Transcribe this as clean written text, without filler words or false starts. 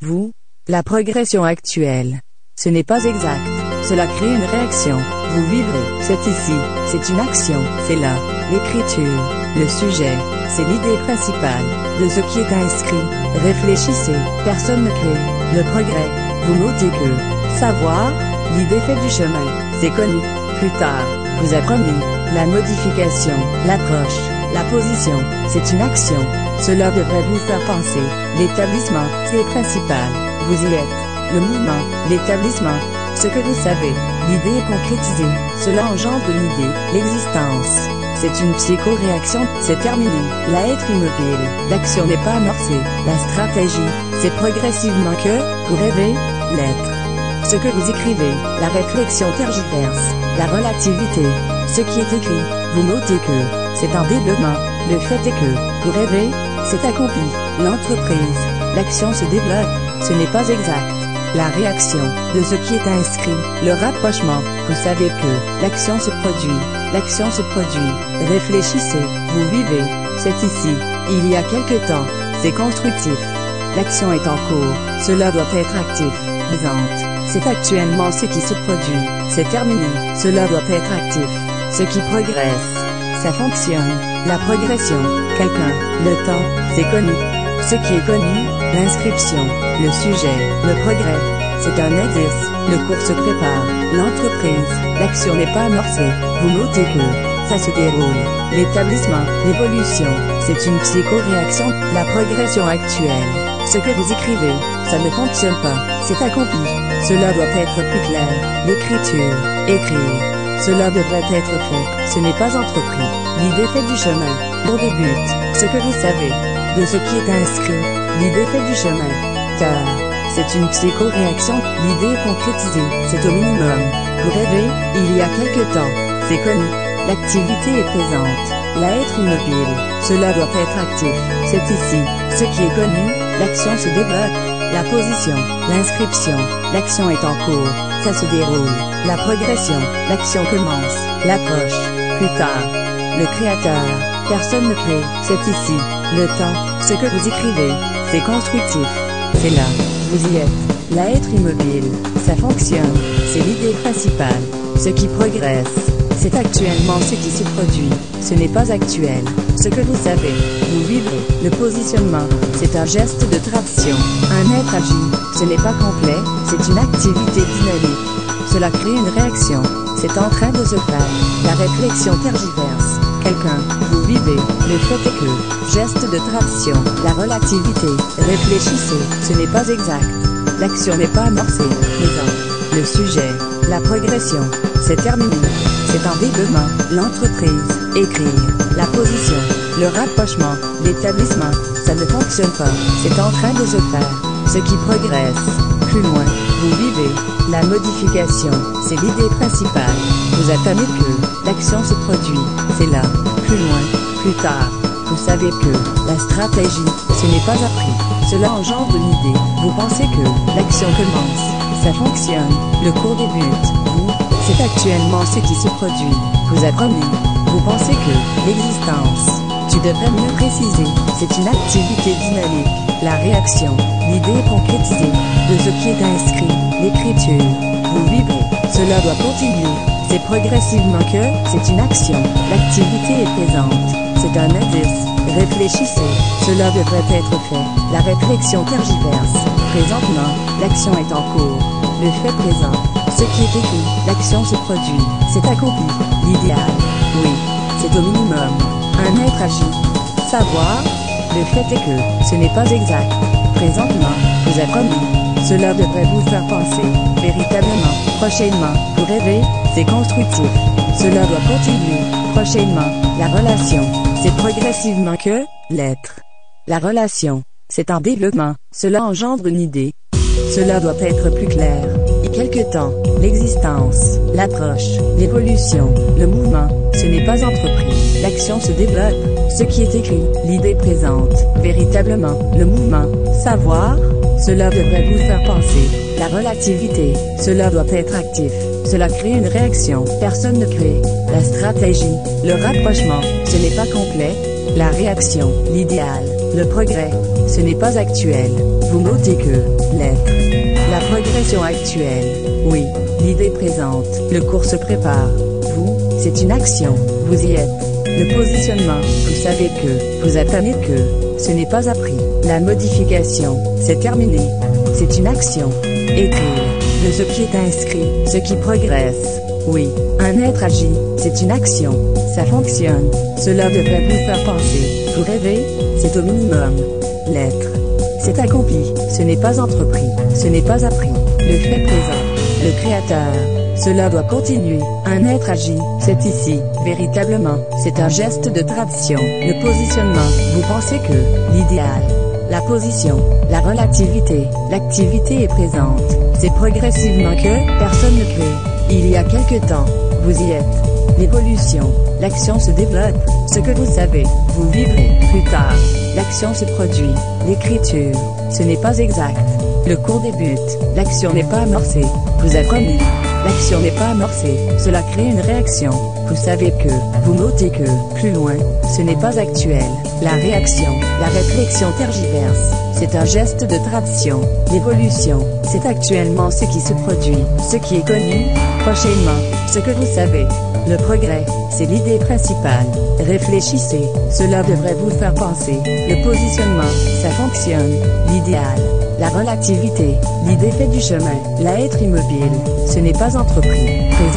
vous. La progression actuelle. Ce n'est pas exact. Cela crée une réaction. Vous vivrez. C'est ici. C'est une action. C'est là. L'écriture. Le sujet. C'est l'idée principale de ce qui est inscrit. Réfléchissez. Personne ne crée. Le progrès. Vous notez que. Savoir. L'idée fait du chemin. C'est connu. Plus tard. Vous apprenez. La modification. L'approche. La position. C'est une action. Cela devrait vous faire penser. L'établissement. C'est principal. Vous y êtes. Le mouvement. L'établissement. Ce que vous savez. L'idée est concrétisée. Cela engendre l'idée. L'existence. C'est une psychoréaction. C'est terminé. L'être immobile. L'action n'est pas amorcée. La stratégie. C'est progressivement que. Vous rêvez. L'être. Ce que vous écrivez. La réflexion tergiverse. La relativité. Ce qui est écrit. Vous notez que. C'est un développement. Le fait est que. Vous rêvez. C'est accompli. L'entreprise. L'action se développe. Ce n'est pas exact. La réaction de ce qui est inscrit. Le rapprochement. Vous savez que. L'action se produit. L'action se produit. Réfléchissez. Vous vivez. C'est ici. Il y a quelque temps. C'est constructif. L'action est en cours. Cela doit être actif. Présente. C'est actuellement ce qui se produit. C'est terminé. Cela doit être actif. Ce qui progresse. Ça fonctionne. La progression. Quelqu'un. Le temps. C'est connu. Ce qui est connu. L'inscription. Le sujet. Le progrès. C'est un indice. Le cours se prépare. L'entreprise. L'action n'est pas amorcée. Vous notez que. Ça se déroule. L'établissement. L'évolution. C'est une psychoréaction. La progression actuelle. Ce que vous écrivez. Ça ne fonctionne pas. C'est accompli. Cela doit être plus clair. L'écriture. Écrire. Cela devrait être fait. Ce n'est pas entrepris. L'idée fait du chemin. On débute. Ce que vous savez. De ce qui est inscrit. L'idée fait du chemin. Car. C'est une psychoréaction. L'idée est concrétisée. C'est au minimum. Vous rêvez. Il y a quelque temps. C'est connu. L'activité est présente. L'être immobile. Cela doit être actif. C'est ici. Ce qui est connu. L'action se développe. La position. L'inscription. L'action est en cours. Ça se déroule. La progression. L'action commence. L'approche. Plus tard. Le créateur. Personne ne crée. C'est ici. Le temps. Ce que vous écrivez. C'est constructif. C'est là. Vous y êtes. L'être immobile. Ça fonctionne. C'est l'idée principale. Ce qui progresse. C'est actuellement ce qui se produit. Ce n'est pas actuel. Ce que vous savez. Vous vivrez. Le positionnement. C'est un geste de traction. Un être agit. Ce n'est pas complet. C'est une activité dynamique. Cela crée une réaction. C'est en train de se faire. La réflexion tergiverse. Quelqu'un. Vous vivez. Le fait est que. Geste de traction. La relativité. Réfléchissez. Ce n'est pas exact. L'action n'est pas amorcée. Présent. Le sujet. La progression. C'est terminé. C'est un développement. L'entreprise. Écrire. La position. Le rapprochement. L'établissement. Ça ne fonctionne pas. C'est en train de se faire. Ce qui progresse. Plus loin. Vous vivez. La modification. C'est l'idée principale. Vous attendez que. L'action se produit. C'est là. Plus loin. Plus tard. Vous savez que. La stratégie. Ce n'est pas appris. Cela engendre l'idée. Vous pensez que. L'action commence. Ça fonctionne. Le cours débute. Vous. C'est actuellement ce qui se produit. Vous apprenez. Vous pensez que. L'existence. Tu devrais mieux préciser. C'est une activité dynamique. La réaction. L'idée est concrétisée. De ce qui est inscrit. L'écriture. Vous vivrez. Cela doit continuer. C'est progressivement que. C'est une action. L'activité est présente. C'est un indice. Réfléchissez. Cela devrait être fait. La réflexion tergiverse. Présentement. L'action est en cours. Le fait présent. Ce qui est écrit. L'action se produit. C'est accompli. L'idéal. Oui. C'est au minimum. Un être agit. Savoir. Le fait est que. Ce n'est pas exact. Présentement. Vous apprenez. Cela devrait vous faire penser. Véritablement. Prochainement. Vous rêvez. C'est constructif. Cela doit continuer. Prochainement. La relation. C'est progressivement que. L'être. La relation. C'est un développement. Cela engendre une idée. Cela doit être plus clair. Et quelque temps. L'existence. L'approche. L'évolution. Le mouvement. Ce n'est pas entrepris. L'action se développe. Ce qui est écrit. L'idée présente. Véritablement. Le mouvement. Savoir. Cela devrait vous faire penser. La relativité. Cela doit être actif. Cela crée une réaction. Personne ne crée. La stratégie. Le rapprochement. Ce n'est pas complet. La réaction. L'idéal. Le progrès. ce n'est pas actuel. Vous notez que, l'être. La progression actuelle. Oui, l'idée présente. Le cours se prépare. Vous, c'est une action. Vous y êtes. Le positionnement, vous savez que, vous attendez que, ce n'est pas appris. La modification, c'est terminé. C'est une action. Écrire. De ce qui est inscrit, ce qui progresse. Oui, un être agit, c'est une action. Ça fonctionne. Cela devrait vous faire penser. Vous rêvez, c'est au minimum. L'être. C'est accompli, ce n'est pas entrepris, ce n'est pas appris. Le fait présent. Le créateur. Cela doit continuer. Un être agit, c'est ici, véritablement. C'est un geste de tradition. Le positionnement. Vous pensez que, l'idéal. La position, la relativité, l'activité est présente. C'est progressivement que, personne ne crée. Il y a quelque temps, vous y êtes. L'évolution, l'action se développe. Ce que vous savez, vous vivrez. Plus tard, l'action se produit. L'écriture, ce n'est pas exact. Le cours débute, l'action n'est pas amorcée. Vous apprenez. L'action n'est pas amorcée, cela crée une réaction. Vous savez que, vous notez que, plus loin, ce n'est pas actuel. La réaction, la réflexion tergiverse. C'est un geste de tradition. L'évolution, c'est actuellement ce qui se produit, ce qui est connu. Prochainement, ce que vous savez. Le progrès, c'est l'idée principale. Réfléchissez, cela devrait vous faire penser. Le positionnement, ça fonctionne. L'idéal. La relativité, l'idée fait du chemin. L'être immobile, ce n'est pas entrepris. Présent